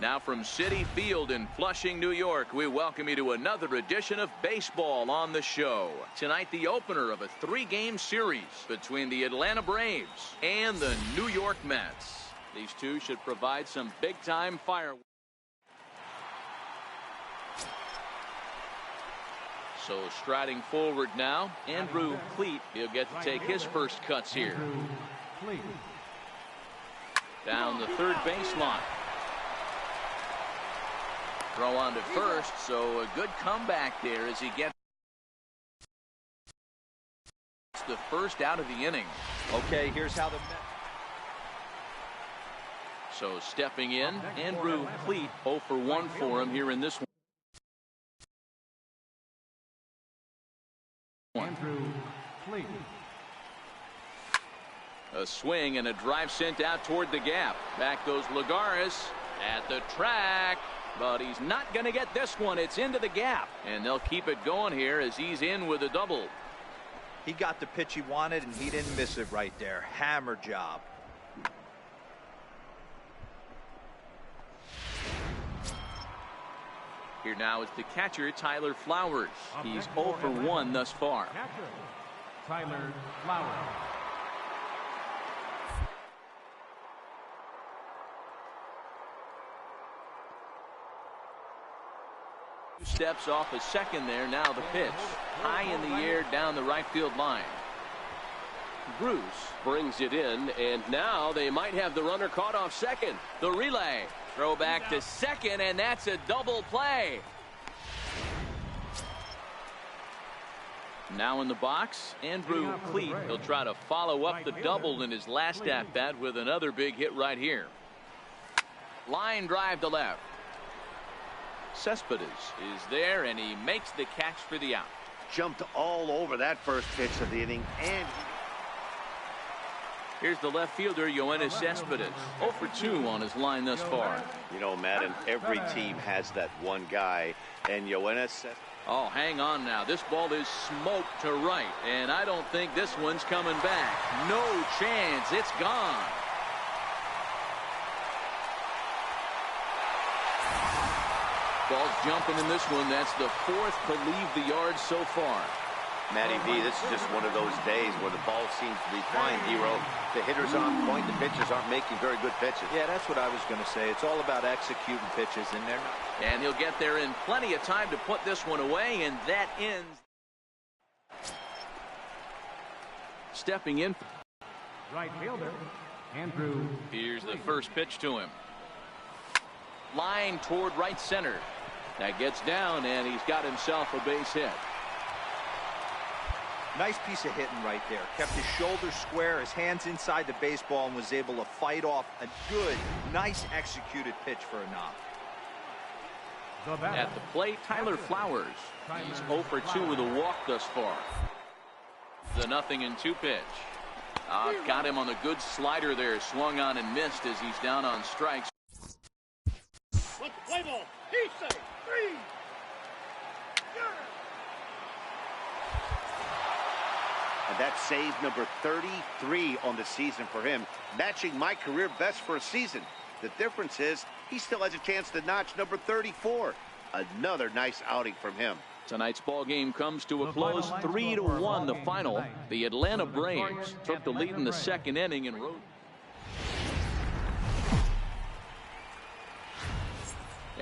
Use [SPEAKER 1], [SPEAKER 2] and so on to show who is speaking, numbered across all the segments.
[SPEAKER 1] Now from Citi Field in Flushing, New York, we welcome you to another edition of Baseball on the Show. Tonight, the opener of a 3-game series between the Atlanta Braves and the New York Mets. These two should provide some big-time fireworks. So striding forward now, Andrew Cleat. He'll get to take his first cuts here. Down the third baseline. Throw on to first, so a good comeback there as he gets the first out of the inning.
[SPEAKER 2] Okay, here's how the Mets.
[SPEAKER 1] So stepping in, Andrew Cleat, 0 for 1 for him here in this one. A swing and a drive sent out toward the gap. Back goes Lagares at the track, but he's not going to get this one. It's into the gap, and they'll keep it going here as he's in with a double.
[SPEAKER 2] He got the pitch he wanted, and he didn't miss it right there. Hammer job.
[SPEAKER 1] Here now is the catcher, Tyler Flowers. He's 0 for 1 thus far.
[SPEAKER 3] Tyler Flowers.
[SPEAKER 1] Steps off a second there. Now the pitch. High in the air down the right field line. Bruce brings it in, and now they might have the runner caught off second. The relay. Throw back to second, and that's a double play. Now in the box, Andrew Cleat. He'll try to follow up the double in his last at-bat with another big hit right here. Line drive to left. Cespedes is there, and he makes the catch for the out.
[SPEAKER 4] Jumped all over that first pitch of the inning, and
[SPEAKER 1] here's the left fielder, Yoenis Cespedes. 0 for 2 on his line thus far.
[SPEAKER 4] you know, Madden, every team has that one guy, and Yoenis.
[SPEAKER 1] Oh, hang on now. This ball is smoked to right, and I don't think this one's coming back. No chance. It's gone. Ball's jumping in this one. That's the 4th to leave the yard so far.
[SPEAKER 4] Matty V, this is just one of those days where the ball seems to be flying, Hero. The hitters are on point. The pitchers aren't making very good pitches.
[SPEAKER 2] Yeah, that's what I was going to say. It's all about executing pitches, and they're not.
[SPEAKER 1] And he'll get there in plenty of time to put this one away, and that ends. Stepping in.
[SPEAKER 3] Right fielder, Andrew.
[SPEAKER 1] Here's the first pitch to him. Line toward right center. That gets down, and he's got himself a base hit.
[SPEAKER 2] Nice piece of hitting right there. Kept his shoulders square, his hands inside the baseball, and was able to fight off a good, nice executed pitch for a knock.
[SPEAKER 1] At the plate, Tyler Flowers. He's 0 for 2 with a walk thus far. The 0-2 pitch. Got him on the good slider there. Swung on and missed as he's down on strikes.
[SPEAKER 5] Play ball. He say 3.
[SPEAKER 4] And that's save number 33 on the season for him, matching my career best for a season. The difference is he still has a chance to notch number 34. Another nice outing from him.
[SPEAKER 1] Tonight's ball game comes to a close, 3-1 the final. The Atlanta Braves took the lead in the second inning and rode.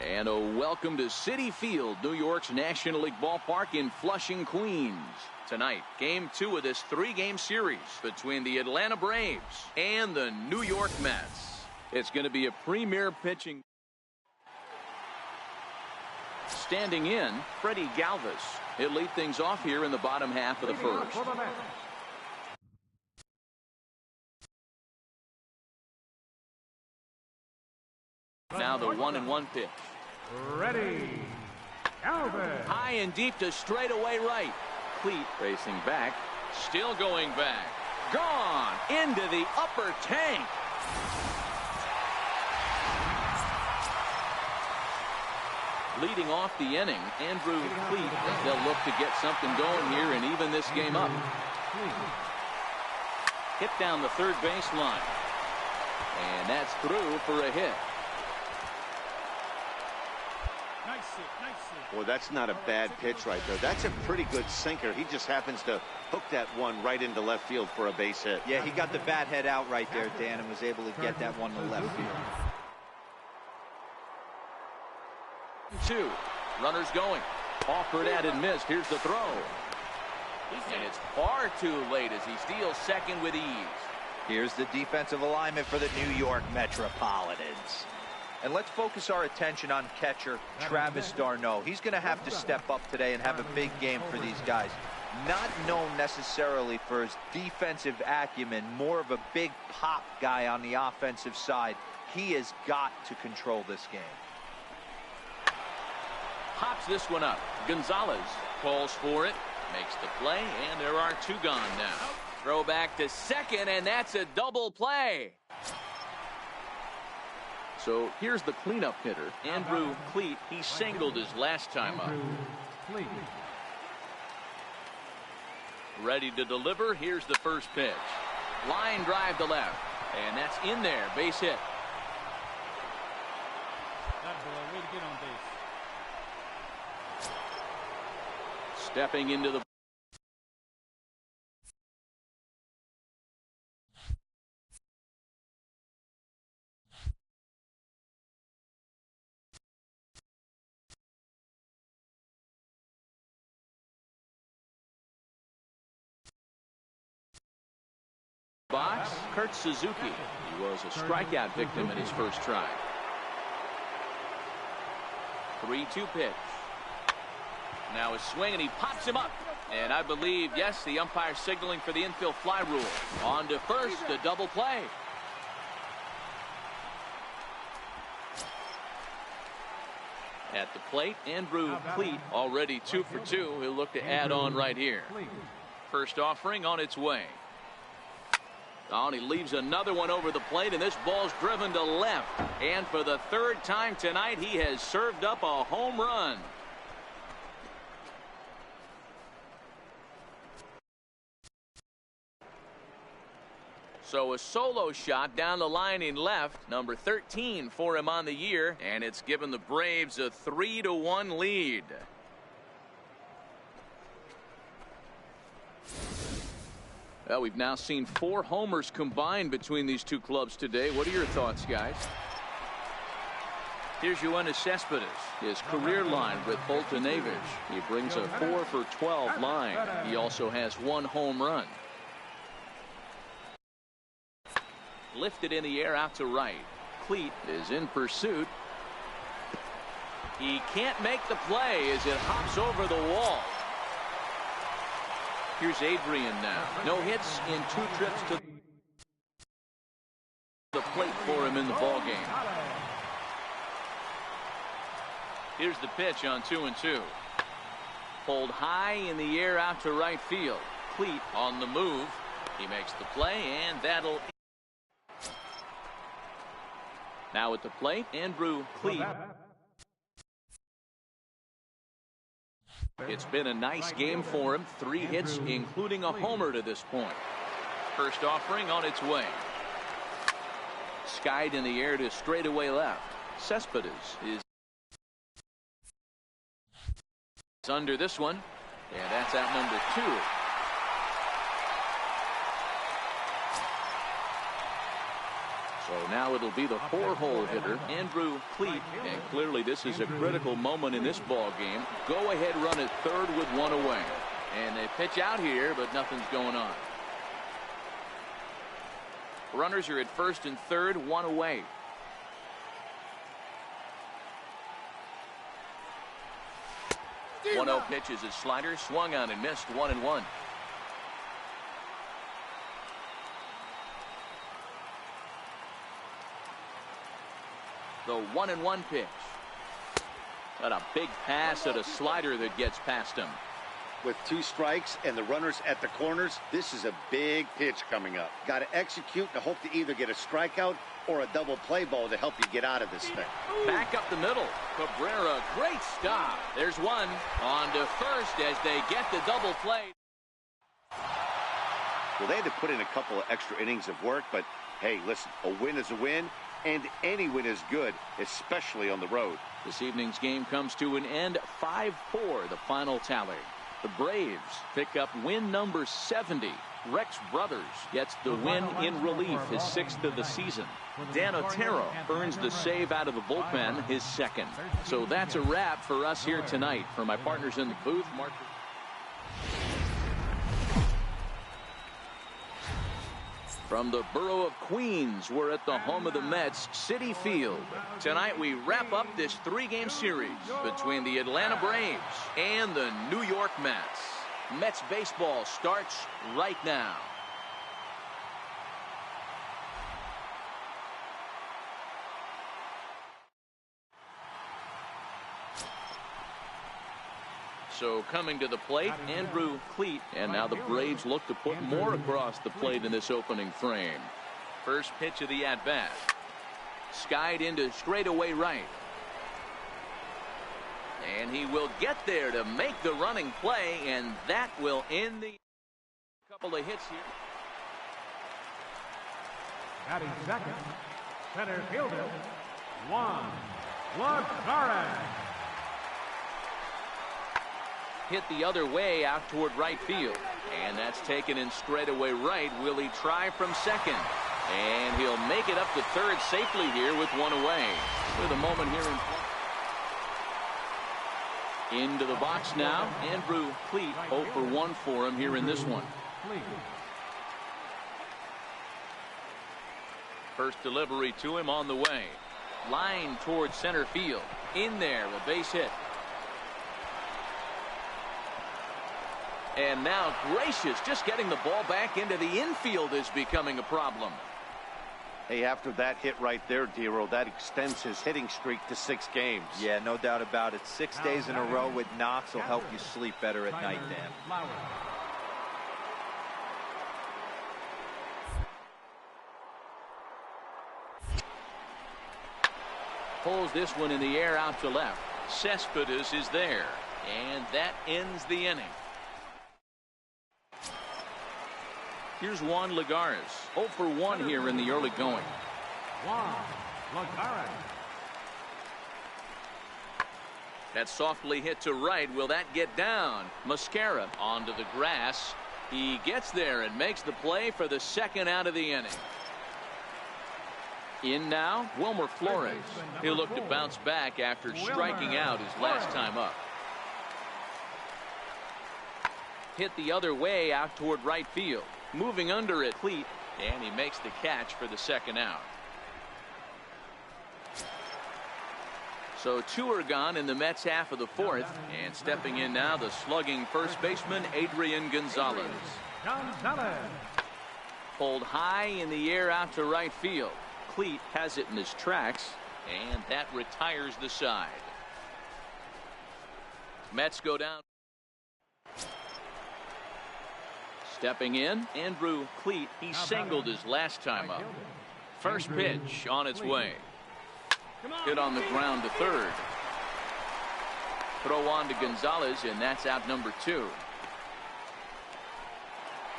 [SPEAKER 1] And a welcome to Citi Field, New York's National League ballpark in Flushing, Queens. Tonight, game 2 of this 3-game series between the Atlanta Braves and the New York Mets. It's going to be a premier pitching. Standing in, Freddie Galvis. He'll lead things off here in the bottom half of the first. Now the 1-1 pitch.
[SPEAKER 3] Ready. Galvis.
[SPEAKER 1] High and deep to straightaway right. Cleat racing back. Still going back. Gone into the upper tank. Leading off the inning, Andrew Cleat. They'll look to get something going here and even this game up. Hit down the third baseline. And that's through for a hit.
[SPEAKER 4] Well, that's not a bad pitch right there. That's a pretty good sinker. He just happens to hook that one right into left field for a base hit.
[SPEAKER 2] Yeah, he got the bat head out right there, Dan, and was able to get that one to left field.
[SPEAKER 1] 2. Runners going. Offered at and missed. Here's the throw. And it's far too late as he steals second with ease.
[SPEAKER 2] Here's the defensive alignment for the New York Metropolitans. And let's focus our attention on catcher Travis d'Arnaud. He's going to have to step up today and have a big game for these guys. Not known necessarily for his defensive acumen, more of a big pop guy on the offensive side. He has got to control this game.
[SPEAKER 1] Pops this one up. Gonzalez calls for it, makes the play, and there are 2 gone now. Throw back to second, and that's a double play. So here's the cleanup hitter, Andrew Cleat. He singled his last time up. Ready to deliver. Here's the first pitch. Line drive to left, and that's in there. Base hit. Stepping into the box, Kurt Suzuki. He was a strikeout victim in his first try. 3-2 pitch. Now a swing, and he pops him up. And I believe, yes, the umpire signaling for the infield fly rule. On to first, a double play. At the plate, Andrew Cleat already 2 for 2. He'll look to add on right here. First offering on its way. Oh, and he leaves another one over the plate, and this ball's driven to left. And for the 3rd time tonight, he has served up a home run. So a solo shot down the line in left, number 13 for him on the year, and it's given the Braves a 3-1 lead. Well, we've now seen 4 homers combined between these 2 clubs today. What are your thoughts, guys? Here's Yoenis Cespedes, his career line with Bolton Avish. He brings a 4 for 12 line. He also has 1 home run. Lifted in the air out to right. Cleat is in pursuit. He can't make the play as it hops over the wall. Here's Adrian now. No hits in 2 trips to the plate for him in the ball game. Here's the pitch on 2-2. Pulled high in the air out to right field. Cleat on the move. He makes the play, and that'll. Now at the plate, Andrew Cleat. It's been a nice game for him. 3 hits, including a homer to this point. First offering on its way. Skied in the air to straightaway left. Cespedes is under this one, and that's out number 2. So now it'll be the 4-hole hitter, Andrew Cleat, and clearly this is a critical moment in this ball game. Go ahead run at 3rd with 1 away, and they pitch out here, but nothing's going on. Runners are at 1st and 3rd, 1 away. The 1-0 pitch is a slider, swung on and missed. 1-1. The 1-1 pitch. Got a big pass at a slider that gets past him.
[SPEAKER 4] With 2 strikes and the runners at the corners, this is a big pitch coming up. Got to execute and hope to either get a strikeout or a double play ball to help you get out of this thing.
[SPEAKER 1] Back up the middle. Cabrera, great stop. There's one. On to first as they get the double play.
[SPEAKER 4] Well, they had to put in a couple of extra innings of work, but hey, listen, a win is a win. and any win is good, especially on the road.
[SPEAKER 1] This evening's game comes to an end, 5-4, the final tally. The Braves pick up win number 70. Rex Brothers gets the win in relief, his 6th of the season. Dan Otero earns the save out of the bullpen, his 2nd. So that's a wrap for us here tonight. For my partners in the booth, Mark. From the borough of Queens, we're at the home of the Mets, Citi Field. Tonight we wrap up this 3-game series between the Atlanta Braves and the New York Mets. Mets baseball starts right now. So coming to the plate, Andrew Cleat. And now the Braves look to put more across the plate in this opening frame. First pitch of the at-bat. Skied into straightaway right. And he will get there to make the running play, and that will end the couple of hits here.
[SPEAKER 3] Batting second, center fielder, Juan Lagares.
[SPEAKER 1] Hit the other way out toward right field. And that's taken in straightaway right. Will he try from second? And he'll make it up to third safely here with one away. With a moment here in play. Into the box now, Andrew Cleat. 0 for 1 for him here in this one. First delivery to him on the way. Line towards center field. In there, a base hit. And now Gracious, just getting the ball back into the infield is becoming a problem.
[SPEAKER 4] Hey, after that hit right there, Dero, that extends his hitting streak to 6 games.
[SPEAKER 2] Yeah, no doubt about it. 6 days in a row with knocks will help you sleep better at night, Dan.
[SPEAKER 1] Pulls this one in the air out to left. Cespedes is there. And that ends the inning. Here's Juan Lagares. 0 for 1 here in the early going.
[SPEAKER 3] Juan Lagares.
[SPEAKER 1] That softly hit to right. Will that get down? Mascara onto the grass. He gets there and makes the play for the 2nd out of the inning. In now, Wilmer Flores. He'll look to bounce back after striking out his last time up. Hit the other way out toward right field. Moving under it, Cleat, and he makes the catch for the 2nd out. So 2 are gone in the Mets half of the 4th, and stepping in now, the slugging first baseman, Adrian Gonzalez. Pulled high in the air out to right field. Cleat has it in his tracks, and that retires the side. Mets go down. Stepping in, Andrew Cleat. He singled his last time up. First pitch on its way. Hit on the ground to third. Throw on to Gonzalez, and that's out number 2.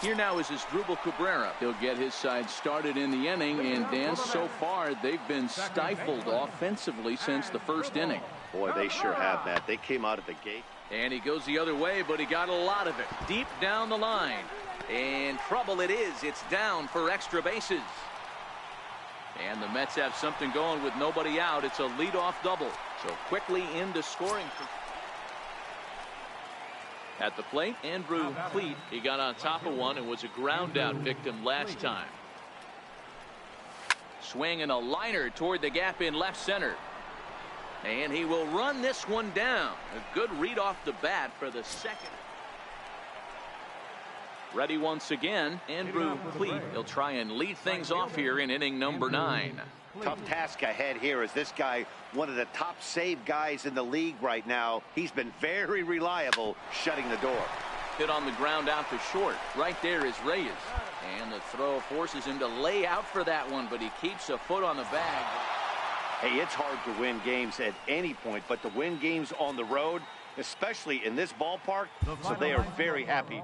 [SPEAKER 1] Here now is Asdrubal Cabrera. He'll get his side started in the inning, and Dan, so far they've been stifled offensively since the first inning.
[SPEAKER 4] Boy, they sure have, Matt. They came out of the gate.
[SPEAKER 1] And he goes the other way, but he got a lot of it deep down the line. And trouble it is. It's down for extra bases. And the Mets have something going with nobody out. It's a leadoff double. So quickly into scoring. At the plate, Andrew Cleat. He got on top of one and was a ground out victim last time. Swinging a liner toward the gap in left center. And he will run this one down. A good read off the bat for the 2nd. Ready once again, Andrew Cleat. He'll try and lead things off here in inning number 9.
[SPEAKER 4] Tough task ahead here, as this guy, one of the top save guys in the league right now. He's been very reliable shutting the door.
[SPEAKER 1] Hit on the ground out to short. Right there is Reyes. And the throw forces him to lay out for that one, but he keeps a foot on the bag.
[SPEAKER 4] Hey, it's hard to win games at any point, but to win games on the road, especially in this ballpark, so they are very happy.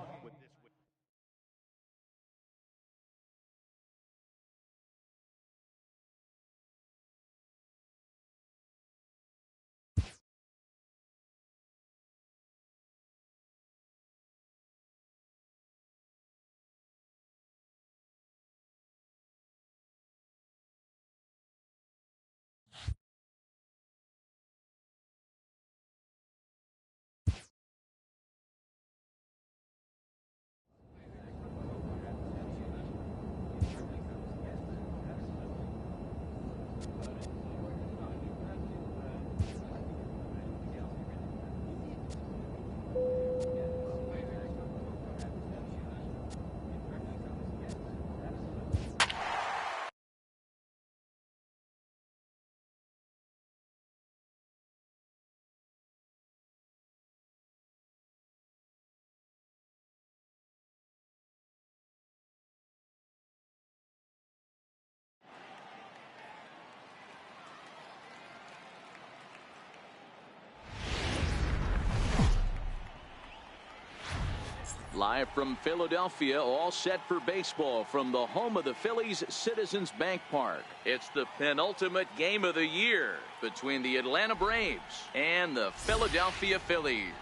[SPEAKER 1] Live from Philadelphia, all set for baseball from the home of the Phillies, Citizens Bank Park. It's the penultimate game of the year between the Atlanta Braves and the Philadelphia Phillies.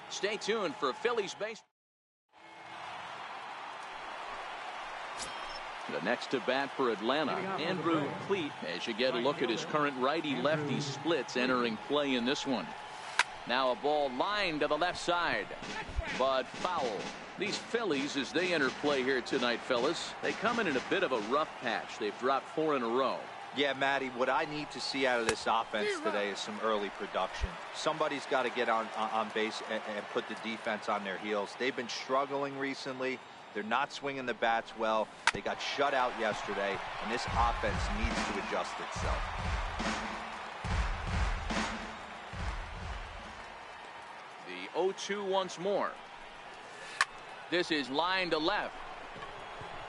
[SPEAKER 1] Stay tuned for Phillies baseball. The next to bat for Atlanta, Andrew Cleat, as you get a look at his current righty-lefty splits entering play in this one. Now a ball lined to the left side, but foul. These Phillies, as they enter play here tonight, fellas, they come in a bit of a rough patch. They've dropped 4 in a row.
[SPEAKER 2] Yeah, Matty, what I need to see out of this offense today is some early production. Somebody's got to get on base and put the defense on their heels. They've been struggling recently. They're not swinging the bats well. They got shut out yesterday, and this offense needs to adjust itself.
[SPEAKER 1] The 0-2 once more. This is line to left,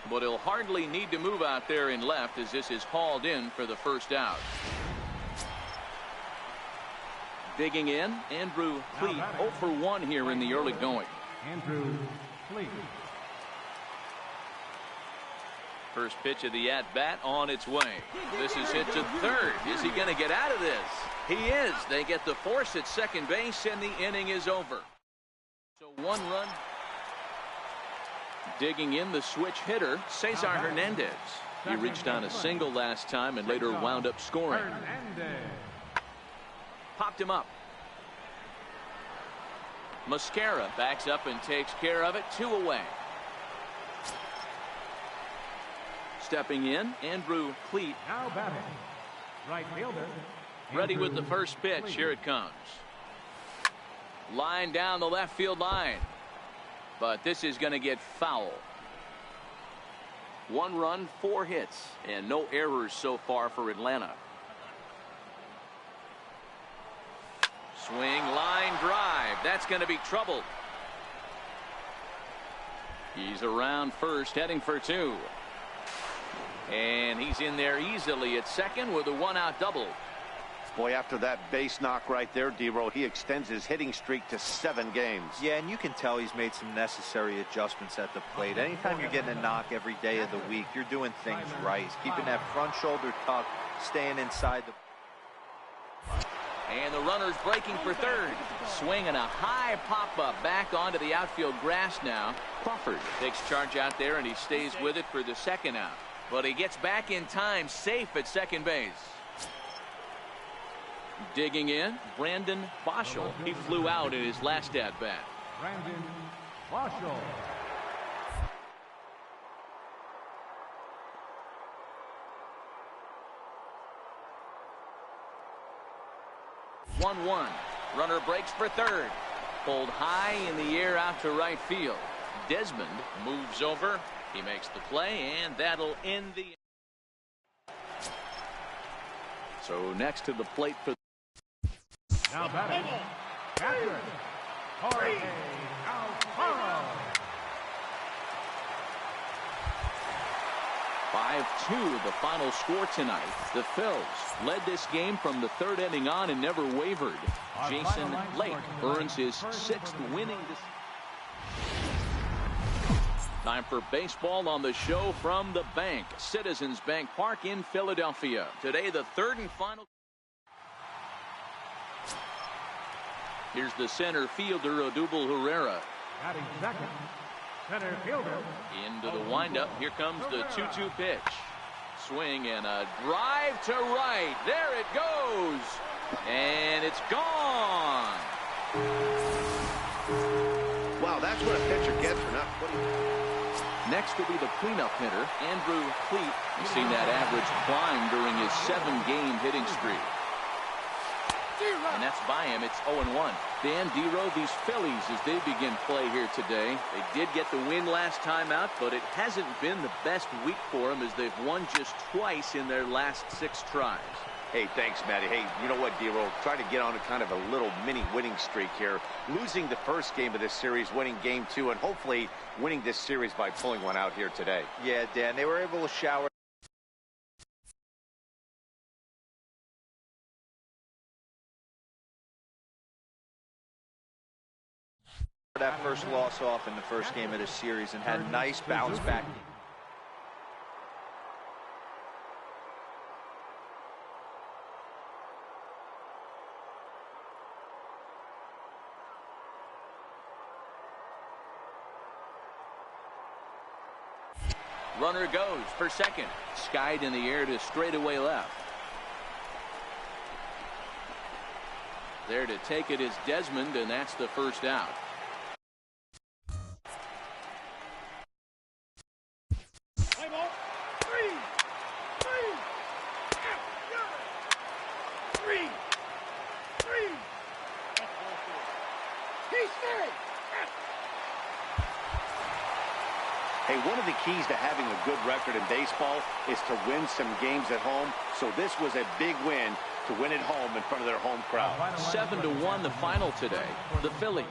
[SPEAKER 1] but he'll hardly need to move out there in left as this is hauled in for the first out. Digging in, Andrew Cleat, 0 for 1 here in the early going.
[SPEAKER 3] Andrew Cleat.
[SPEAKER 1] First pitch of the at-bat on its way. This is hit to third. Is he going to get out of this? He is. They get the force at second base, and the inning is over. So 1 run. Digging in, the switch hitter, Cesar Hernandez. He reached on a single last time and later wound up scoring. Popped him up. Mascara backs up and takes care of it. 2 away. Stepping in, Andrew Cleat.
[SPEAKER 3] Now batting, right fielder.
[SPEAKER 1] Ready with the first pitch. Here it comes. Line down the left field line. But this is going to get foul. 1 run, 4 hits, and no errors so far for Atlanta. Swing, line drive. That's going to be trouble. He's around first, heading for 2. And he's in there easily at second with a 1-out double.
[SPEAKER 4] Boy, after that base knock right there, D-Row, he extends his hitting streak to 7 games.
[SPEAKER 2] Yeah, and you can tell he's made some necessary adjustments at the plate. Anytime you're getting a knock every day of the week, you're doing things right. He's keeping that front shoulder tucked, staying inside the...
[SPEAKER 1] And the runner's breaking for third. Swinging a high pop-up back onto the outfield grass now. Crawford takes charge out there, and he stays with it for the second out. But he gets back in time, safe at second base. Digging in, Brandon Boschel. He flew out in his last at-bat.
[SPEAKER 3] Brandon Boschel.
[SPEAKER 1] One. Runner breaks for third. Pulled high in the air out to right field. Desmond moves over. He makes the play, and that'll end the... So next to the plate for...
[SPEAKER 3] Now batting, catcher, Jorge Alfaro.
[SPEAKER 1] 5-2 the final score tonight. The Phils led this game from the 3rd inning on and never wavered. Jason Lake earns his 6th winning. Time for baseball on the show from the bank. Citizens Bank Park in Philadelphia. Today the 3rd and final. Here's the center fielder, Odubel Herrera.
[SPEAKER 3] Batting second, center fielder.
[SPEAKER 1] Into the windup. Here comes the 2-2 pitch. Swing and a drive to right. There it goes. And it's gone.
[SPEAKER 4] Wow, that's what a pitcher gets for not putting...
[SPEAKER 1] Next will be the cleanup hitter, Andrew Cleat. You've seen that average climb during his 7-game hitting streak. And that's by him. It's 0-1. Dan, D-Row, these Phillies, as they begin play here today, they did get the win last time out, but it hasn't been the best week for them as they've won just twice in their last 6 tries.
[SPEAKER 4] Hey, thanks, Matty. Hey, you know what, D-Row? Try to get on a kind of a little mini winning streak here. Losing the first game of this series, winning game 2, and hopefully winning this series by pulling one out here today.
[SPEAKER 2] Yeah, Dan, they were able to shower That first loss off in the first game of the series and had a nice bounce back.
[SPEAKER 1] Runner goes for second. Skied in the air to straightaway left. There to take it is Desmond, and that's the first out.
[SPEAKER 4] Hey, one of the keys to having a good record in baseball is to win some games at home. So this was a big win to win at home in front of their home crowd.
[SPEAKER 1] 7-1 the final today. The Phillies.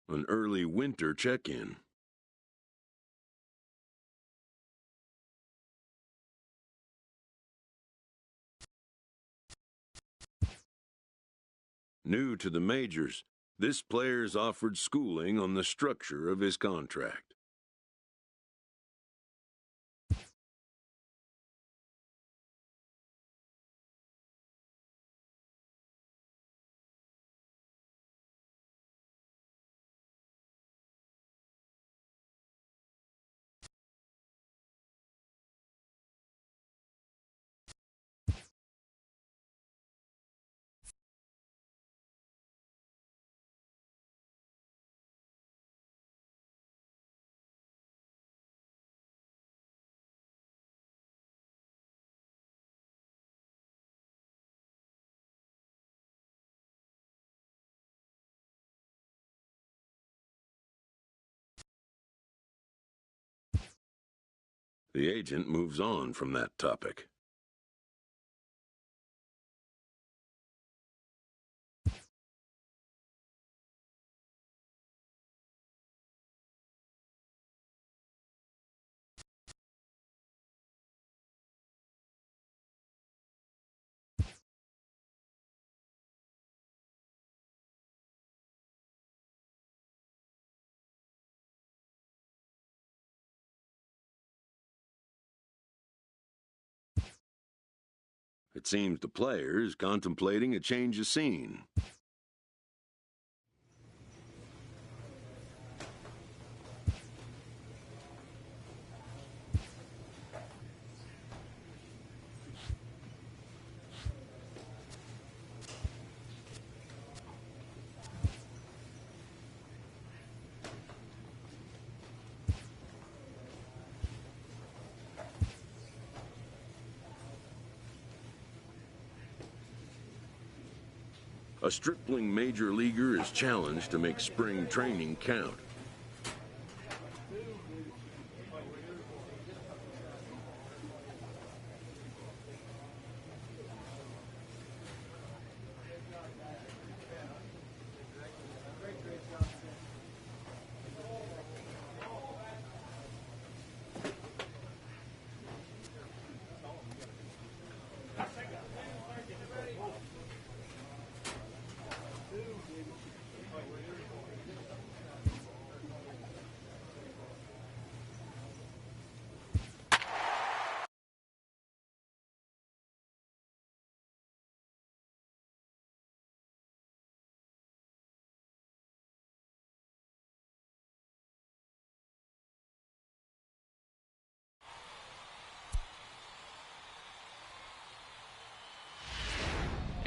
[SPEAKER 5] An early winter check-in. New to the majors, this player's offered schooling on the structure of his contract. The agent moves on from that topic. It seems the player is contemplating a change of scene. A stripling major leaguer is challenged to make spring training count.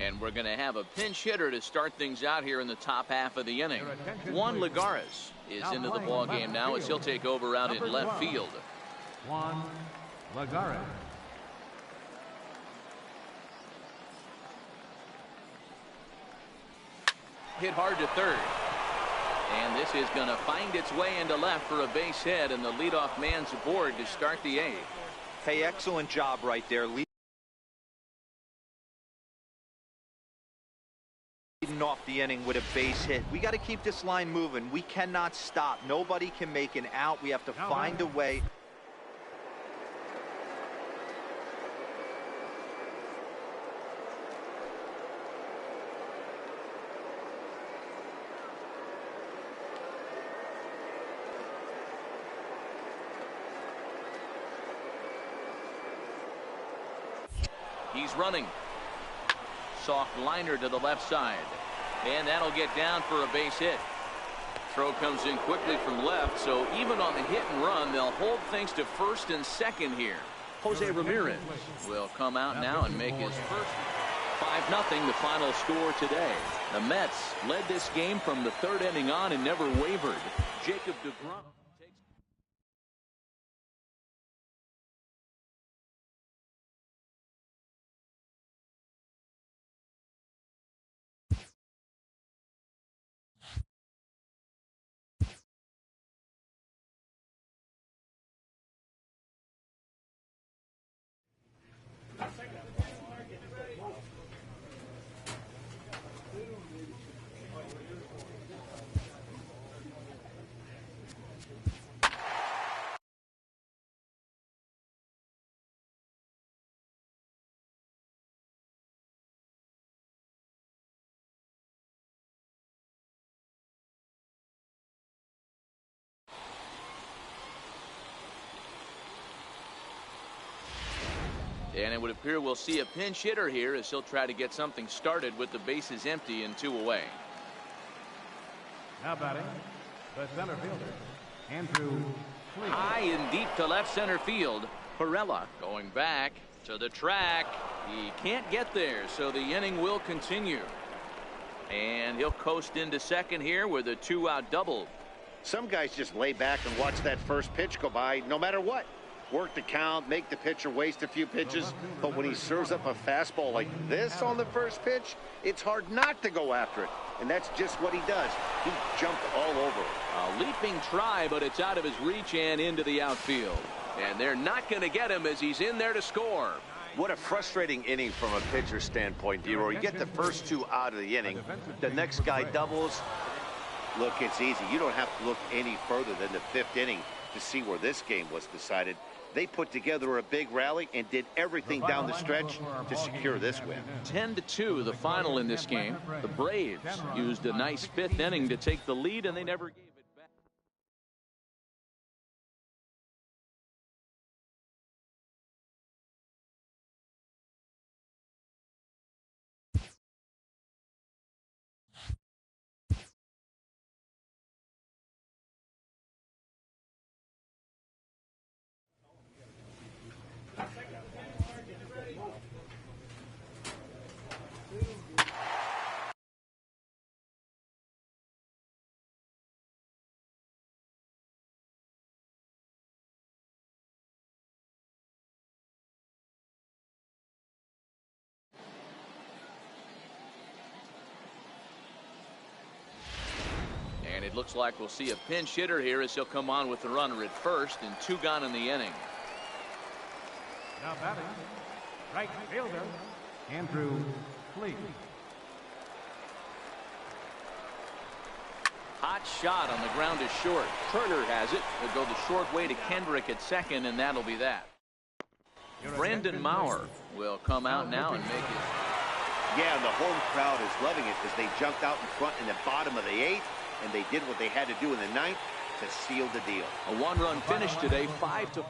[SPEAKER 1] And we're going to have a pinch hitter to start things out here in the top half of the inning. Juan Lagares is into the ball game now as he'll take over out in left field.
[SPEAKER 3] Juan Lagares.
[SPEAKER 1] Hit hard to third. And this is going to find its way into left for a base hit, and the leadoff man's aboard to start the eighth.
[SPEAKER 2] Hey, excellent job right there. Leading off the inning with a base hit. We got to keep this line moving. We cannot stop. Nobody can make an out. We have to find a way.
[SPEAKER 1] He's running. Soft liner to the left side. And that'll get down for a base hit. Throw comes in quickly from left, so even on the hit and run, they'll hold things to first and second here. Jose Ramirez will come out now and make his first. 5-0 the final score today. The Mets led this game from the third inning on and never wavered. Jacob deGrom. And it would appear we'll see a pinch hitter here as he'll try to get something started with the bases empty and 2 away.
[SPEAKER 3] Now batting, the center fielder, Andrew Fleet.
[SPEAKER 1] High and deep to left center field. Perella going back to the track. He can't get there, so the inning will continue. And he'll coast into second here with a 2-out double.
[SPEAKER 4] Some guys just lay back and watch that first pitch go by no matter what. Work the count, make the pitcher waste a few pitches, but when he serves up a fastball like this on the first pitch, it's hard not to go after it, and that's just what he does. He jumped all over it.
[SPEAKER 1] A leaping try, but it's out of his reach and into the outfield. And they're not going to get him as he's in there to score.
[SPEAKER 4] What a frustrating inning from a pitcher's standpoint, D-Roy. You get the first two out of the inning. The next guy doubles. Look, it's easy. You don't have to look any further than the fifth inning to see where this game was decided. They put together a big rally and did everything down the stretch to secure this win.
[SPEAKER 1] 10-2 the final in this game. The Braves used a nice fifth inning to take the lead, and they never gave it back. And it looks like we'll see a pinch hitter here as he'll come on with the runner at first, and 2 gone in the inning.
[SPEAKER 3] Now batting, right fielder, Andrew Fleet.
[SPEAKER 1] Hot shot on the ground is short. Turner has it. He'll go the short way to Kendrick at second, and that'll be that. Brandon Maurer will come out now and make it.
[SPEAKER 4] Yeah, and the home crowd is loving it as they jumped out in front in the bottom of the 8th, and they did what they had to do in the 9th to seal the deal.
[SPEAKER 1] A 1-run finish today, 5-4.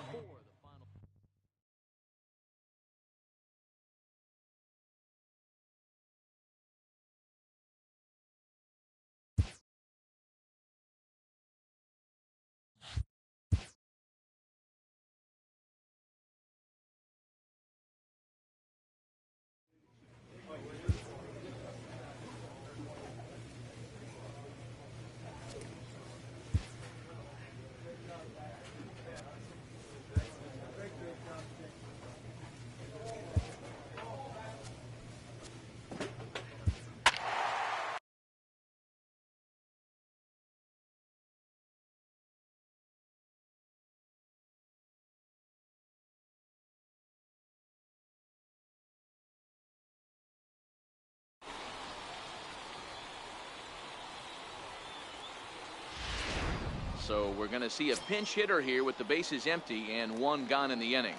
[SPEAKER 1] So we're going to see a pinch hitter here with the bases empty and 1 gone in the inning.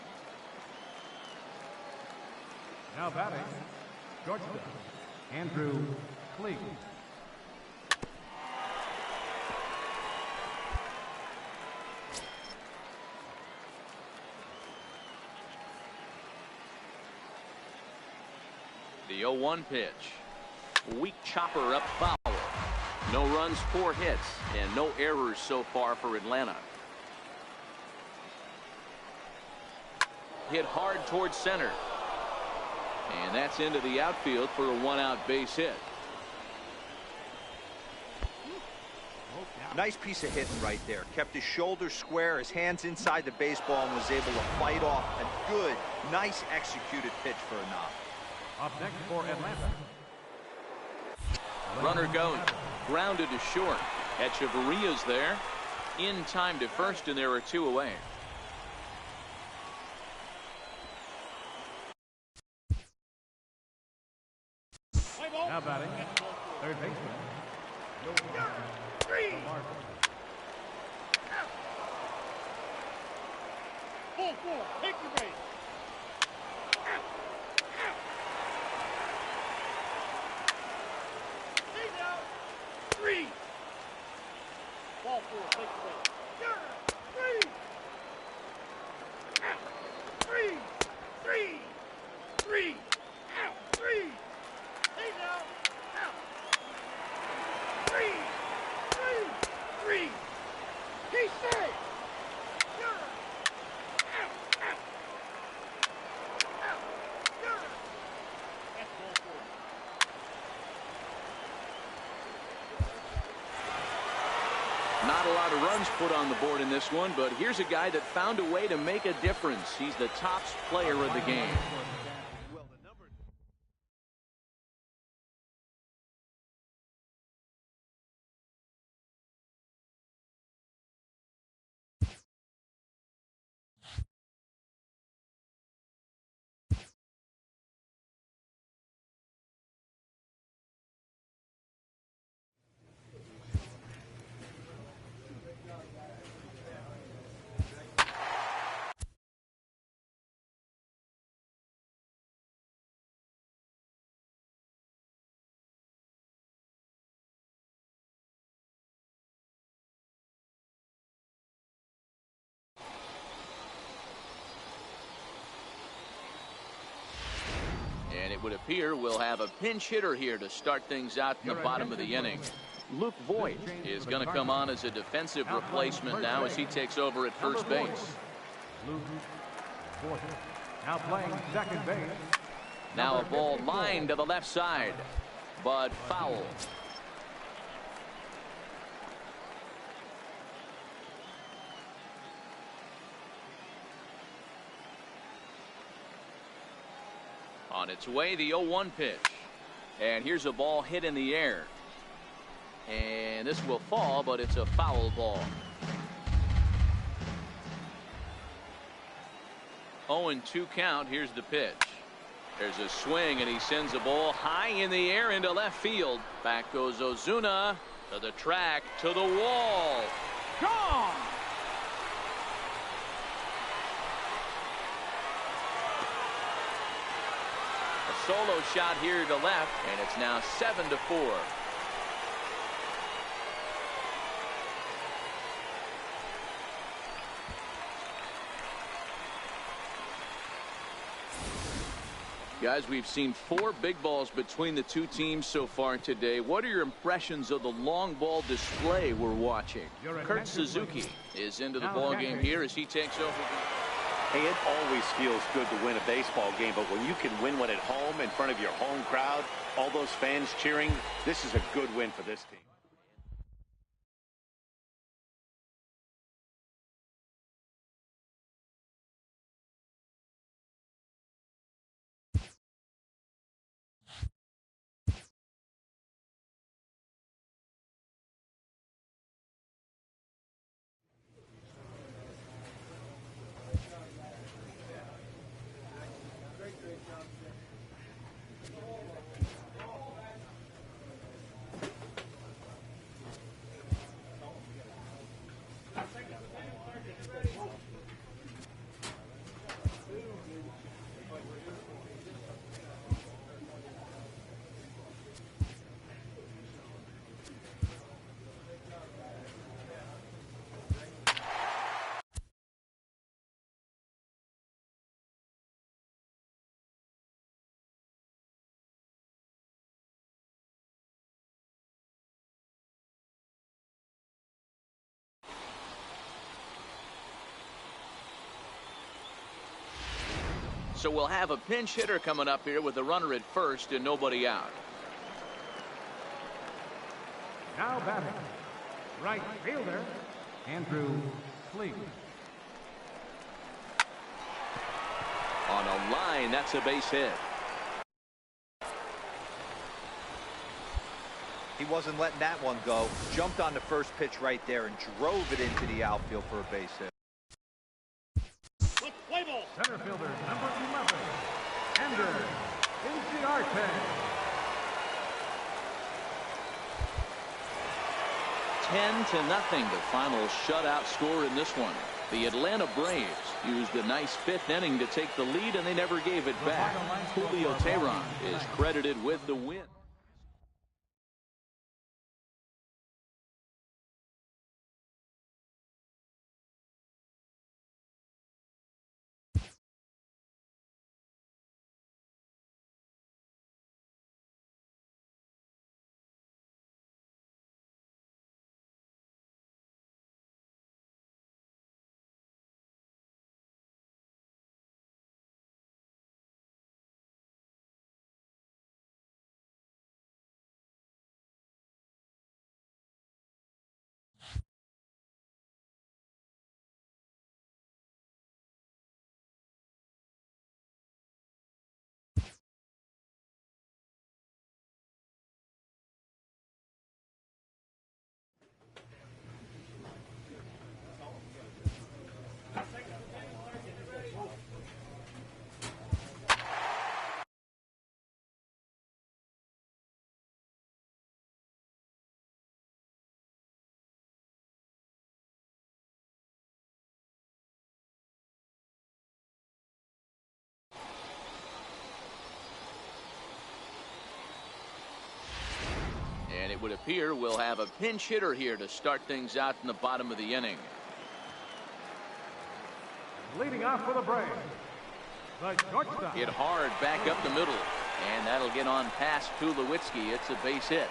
[SPEAKER 3] Now batting, shortstop, Andrew Fleet.
[SPEAKER 1] The 0-1 pitch. Weak chopper up foul. No runs, 4 hits, and no errors so far for Atlanta. Hit hard towards center. And that's into the outfield for a 1-out base hit.
[SPEAKER 2] Nice piece of hitting right there. Kept his shoulders square, his hands inside the baseball, and was able to fight off a good, nice executed pitch for a knock.
[SPEAKER 3] Up next for Atlanta.
[SPEAKER 1] Runner goes. Grounded to short. Echeverria's there. In time to first, and there are 2 away.
[SPEAKER 3] Now batting, third baseman.
[SPEAKER 6] Take your base. Three. Ball 4, take the base. Three. Three. Three. Three. Three. Hey now. Three. Three. Three. He said.
[SPEAKER 1] Not a lot of runs put on the board in this one, but here's a guy that found a way to make a difference. He's the top player of the game. it would appear we'll have a pinch hitter here to start things out in the bottom of the inning. Luke Voigt is going to come on as a defensive replacement now as he takes over at first base.
[SPEAKER 3] Luke Voigt now playing second base.
[SPEAKER 1] Now a ball lined to the left side, but foul. On its way, the 0-1 pitch. And here's a ball hit in the air. And this will fall, but it's a foul ball. 0-2 count. Here's the pitch. There's a swing, and he sends a ball high in the air into left field. Back goes Ozuna to the track, to the wall. Gone! A solo shot here to left, and it's now 7-4. Guys, we've seen 4 big balls between the two teams so far today. What are your impressions of the long ball display we're watching? Kurt Suzuki is into the ball game here as he takes over.
[SPEAKER 4] Hey, it always feels good to win a baseball game, but when you can win one at home in front of your home crowd, all those fans cheering, this is a good win for this team.
[SPEAKER 1] So we'll have a pinch hitter coming up here with a runner at first and nobody out.
[SPEAKER 3] Now batting, right fielder, Andrew Fleet.
[SPEAKER 1] On a line, that's a base hit.
[SPEAKER 2] He wasn't letting that one go. Jumped on the first pitch right there and drove it into the outfield for a base hit.
[SPEAKER 3] Center fielder number 11, Ender Inciarte.
[SPEAKER 1] 10-0, the final shutout score in this one. The Atlanta Braves used a nice 5th inning to take the lead, and they never gave it back. Julio Teheran is credited with the win. And it would appear we'll have a pinch hitter here to start things out in the bottom of the inning.
[SPEAKER 3] Leading off for the Braves, the shortstop.
[SPEAKER 1] Hit hard back up the middle. And that'll get on past Tulowitzki. It's a base hit.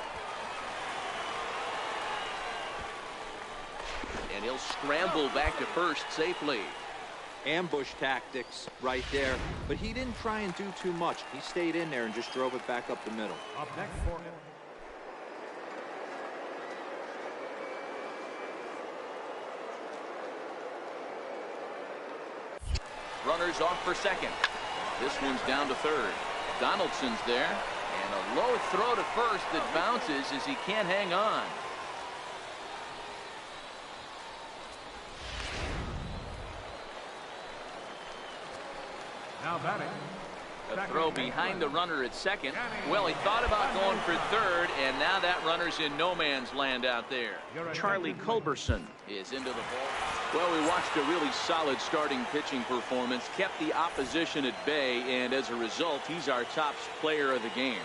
[SPEAKER 1] And he'll scramble back to first safely.
[SPEAKER 2] Ambush tactics right there, but he didn't try and do too much. He stayed in there and just drove it back up the middle.
[SPEAKER 3] Up next for
[SPEAKER 1] Runners off for second. This one's down to third. Donaldson's there, and a low throw to first that bounces as he can't hang on.
[SPEAKER 3] now batting.
[SPEAKER 1] A throw behind the runner at second. Well, he thought about going for third, and now that runner's in no man's land out there. Charlie Culberson is into the ball. Well, we watched a really solid starting pitching performance, kept the opposition at bay, and as a result, he's our top player of the game.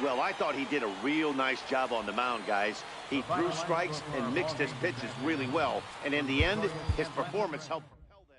[SPEAKER 4] Well, I thought he did a real nice job on the mound, guys. He threw strikes and mixed his pitches really well, and in the end, his performance helped propel them.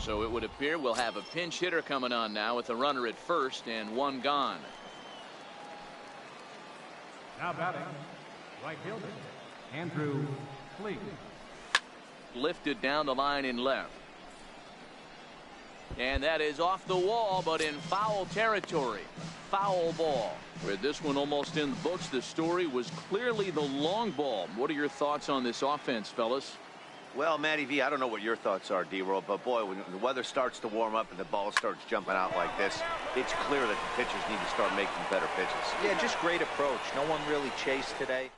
[SPEAKER 1] So it would appear we'll have a pinch hitter coming on now with a runner at first and one gone.
[SPEAKER 3] Now batting, right fielder, Andrew Fleet.
[SPEAKER 1] Lifted down the line in left. And that is off the wall, but in foul territory. Foul ball. With this one almost in the books, the story was clearly the long ball. What are your thoughts on this offense, fellas?
[SPEAKER 4] Well, Matty V, I don't know what your thoughts are, D-Roll, but boy, when the weather starts to warm up and the ball starts jumping out like this, it's clear that the pitchers need to start making better pitches.
[SPEAKER 2] Yeah, just great approach. No one really chased today.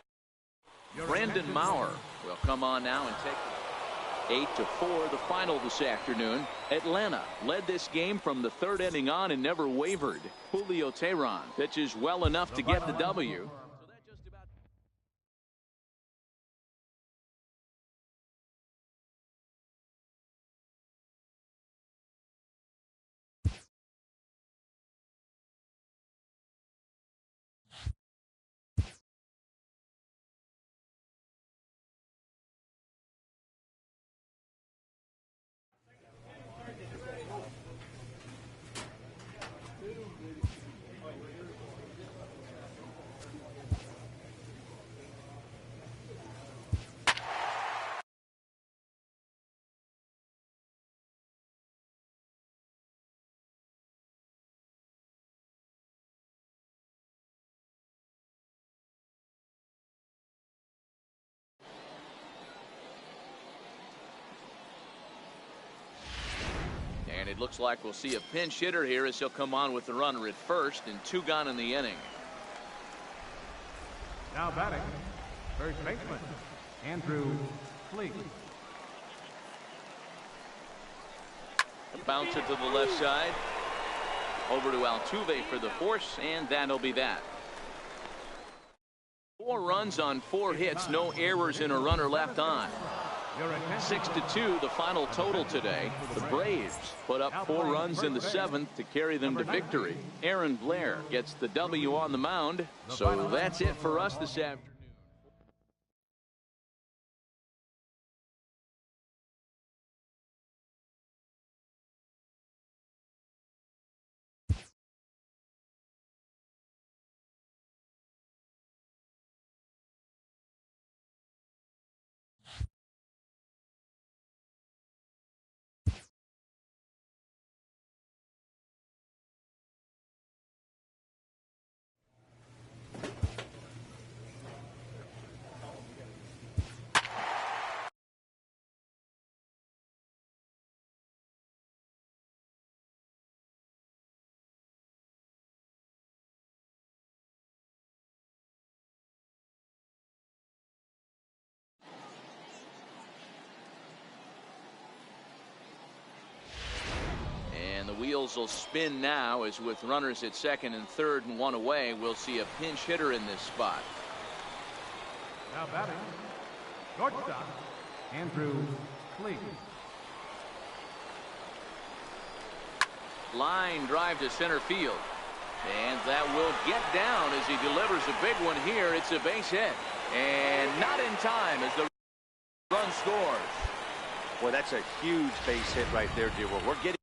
[SPEAKER 1] Brandon Maurer will come on now and take 8-4 the final this afternoon. Atlanta led this game from the third inning on and never wavered. Julio Teheran pitches well enough to get the W. And it looks like we'll see a pinch hitter here as he'll come on with the runner at first and two gone in the inning.
[SPEAKER 3] Now batting, first baseman, Andrew Fleet.
[SPEAKER 1] Bounce it to the left side. Over to Altuve for the force, and that'll be that. 4 runs on 4 hits, no errors and a runner left on. 6-2 the final total today. The Braves put up 4 runs in the 7th to carry them to victory. Aaron Blair gets the W on the mound. So that's it for us this afternoon. wheels will spin now as with runners at second and third and one away, we'll see a pinch hitter in this spot.
[SPEAKER 3] Now batting, shortstop, Andrew Cleese.
[SPEAKER 1] Line drive to center field. And that will get down as he delivers a big one here. It's a base hit. And not in time as the run scores.
[SPEAKER 2] Well, that's a huge base hit right there, dear. We're getting.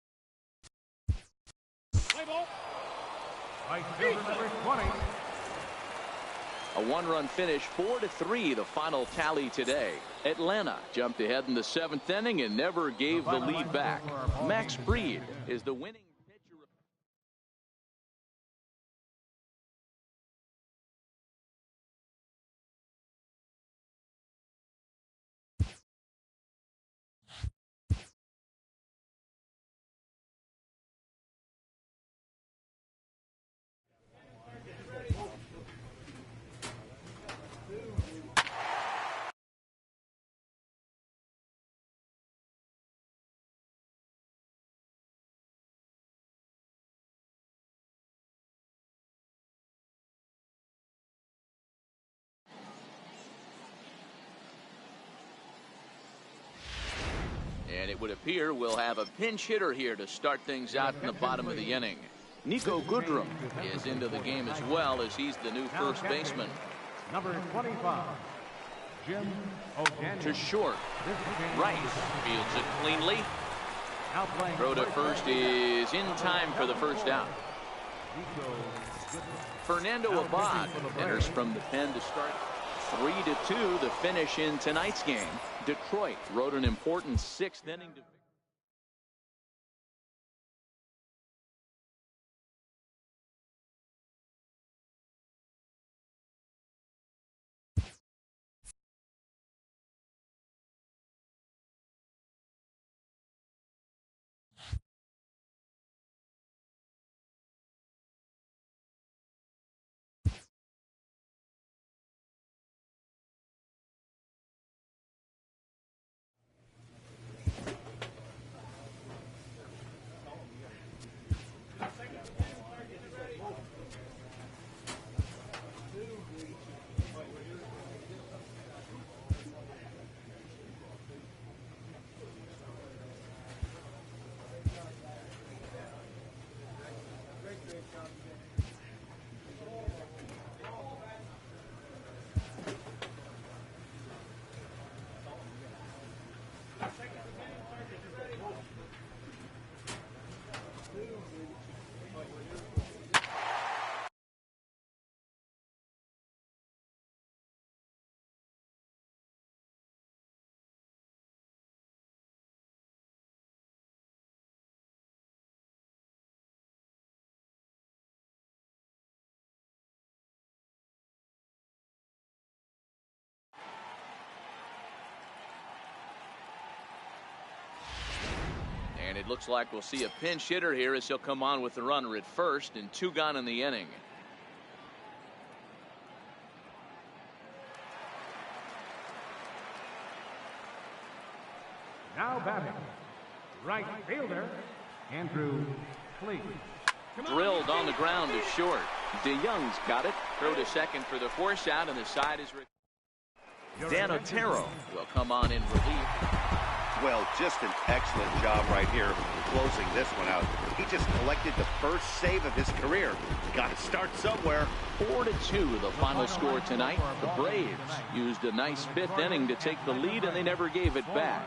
[SPEAKER 6] Play ball.
[SPEAKER 3] Right fielder number 20.
[SPEAKER 1] A one-run finish, 4-3, the final tally today. Atlanta jumped ahead in the seventh inning and never gave the lead back. Max Fried is the winning pitcher. And it would appear we'll have a pinch hitter here to start things out in the bottom of the inning. Nico Goodrum is into the game as well, as he's the new first baseman.
[SPEAKER 3] Number 25, Jim O'Daniel.
[SPEAKER 1] To short. Rice fields it cleanly.
[SPEAKER 3] Now playing
[SPEAKER 1] Throw to first is in time for the first out. Fernando Abad enters from the pen to start. 3-2 the finish in tonight's game. Detroit rode an important sixth inning to And it looks like we'll see a pinch hitter here as he'll come on with the runner at first and 2 gone in the inning.
[SPEAKER 3] Now batting, right fielder, Andrew Cleese.
[SPEAKER 1] Drilled on the ground to short. DeYoung's got it. Throw to second for the force out, and the side is. Dan Otero will come on in relief.
[SPEAKER 4] Well, just an excellent job right here closing this one out. He just collected the first save of his career. Got to start somewhere.
[SPEAKER 1] 4-2 the final score tonight. The Braves used a nice fifth inning to take the lead, and they never gave it back.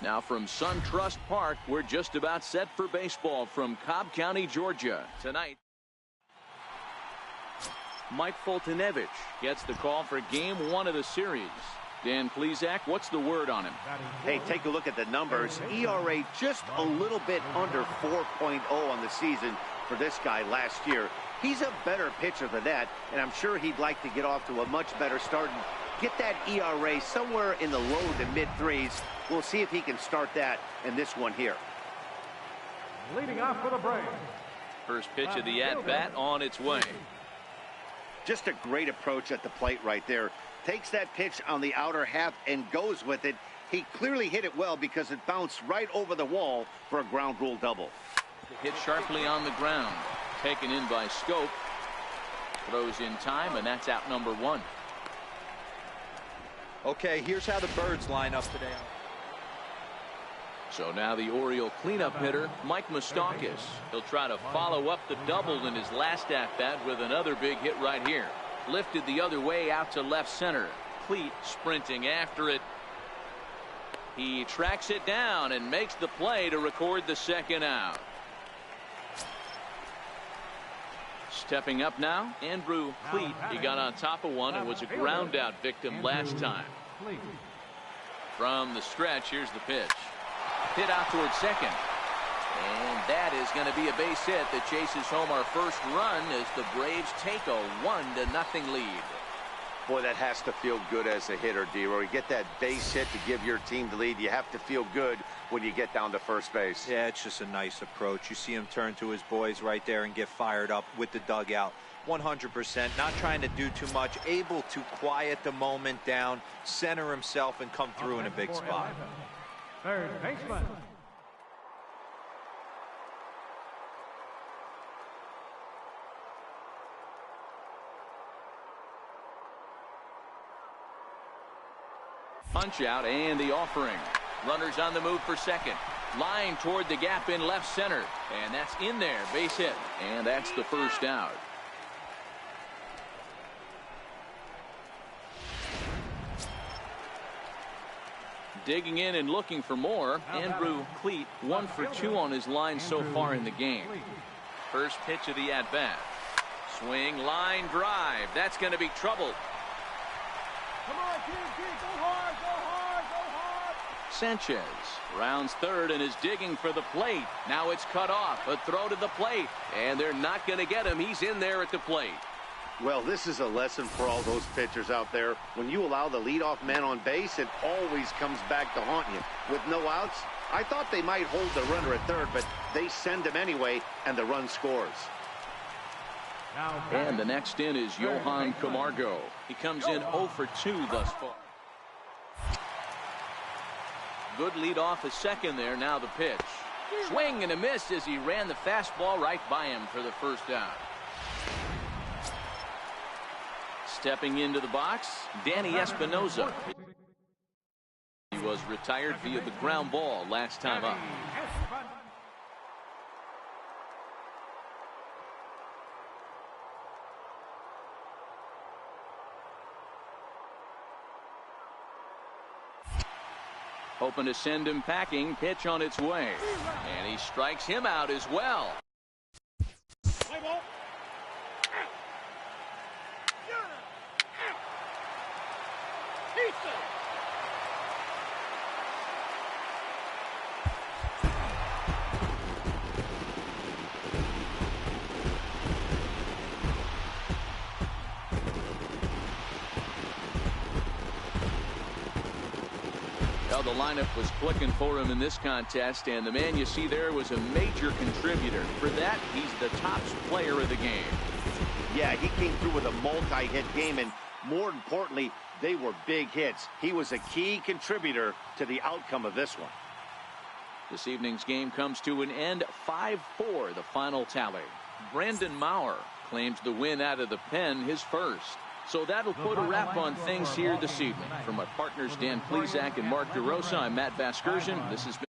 [SPEAKER 1] Now from SunTrust Park, we're just about set for baseball from Cobb County, Georgia. Tonight, Mike Fultonevich gets the call for game 1 of the series. Dan Plesac, what's the word on him?
[SPEAKER 4] Hey, take a look at the numbers. ERA just a little bit under 4.0 on the season for this guy last year. He's a better pitcher than that, and I'm sure he'd like to get off to a much better start and get that ERA somewhere in the low to mid threes. We'll see if he can start that in this one here.
[SPEAKER 3] Leading off for the Braves.
[SPEAKER 1] First pitch of the at-bat on its way.
[SPEAKER 4] Just a great approach at the plate right there. Takes that pitch on the outer half and goes with it. He clearly hit it well because it bounced right over the wall for a ground rule double.
[SPEAKER 1] Hit sharply on the ground. Taken in by Scope. Throws in time, and that's out number 1.
[SPEAKER 2] Okay, here's how the Birds line up today.
[SPEAKER 1] So now the Oriole cleanup hitter, Mike Moustakas. He'll try to follow up the double in his last at-bat with another big hit right here. Lifted the other way out to left center. Cleat sprinting after it. He tracks it down and makes the play to record the second out. Stepping up now, Andrew Cleat. He got on top of one and was a ground out victim last time. From the stretch, here's the pitch. Hit out towards second. And that is going to be a base hit that chases home our first run as the Braves take a 1-0 lead.
[SPEAKER 4] Boy, that has to feel good as a hitter, D-Roy. You get that base hit to give your team the lead. You have to feel good when you get down to first base.
[SPEAKER 2] Yeah, it's just a nice approach. You see him turn to his boys right there and get fired up with the dugout. 100%, not trying to do too much, able to quiet the moment down, center himself, and come through in a big spot.
[SPEAKER 3] Third baseman.
[SPEAKER 1] Punch out and the offering. Runners on the move for second. Line toward the gap in left center. And that's in there. Base hit. And that's the first out. Digging in and looking for more. Andrew Cleat 1 for 2 on his line so far in the game. First pitch of the at-bat. Swing, line drive. That's going to be trouble.
[SPEAKER 6] Come on, kid, go hard, go hard, go hard.
[SPEAKER 1] Sanchez rounds third and is digging for the plate. Now it's cut off. A throw to the plate. And they're not going to get him. He's in there at the plate.
[SPEAKER 4] Well, this is a lesson for all those pitchers out there. When you allow the leadoff man on base, it always comes back to haunt you. With no outs, I thought they might hold the runner at third, but they send him anyway, and the run scores.
[SPEAKER 1] And the next in is Johan Camargo. He comes in 0 for 2 thus far. Good lead off a second there. Now the pitch. Swing and a miss as he ran the fastball right by him for the first out. Stepping into the box, Danny Espinoza. He was retired via the ground ball last time up. Hoping to send him packing. Pitch on its way. And he strikes him out as well.
[SPEAKER 6] Play ball.
[SPEAKER 1] Well, the lineup was clicking for him in this contest, and the man you see there was a major contributor. For that, he's the top player of the game.
[SPEAKER 4] Yeah, he came through with a multi-hit game, and more importantly, they were big hits. He was a key contributor to the outcome of this one.
[SPEAKER 1] This evening's game comes to an end. 5-4, the final tally. Brandon Maurer claims the win out of the pen, his first. So that'll put a wrap on things here this evening. From my partners Dan Plesac and Mark DeRosa, I'm Matt Vasgersian. This has been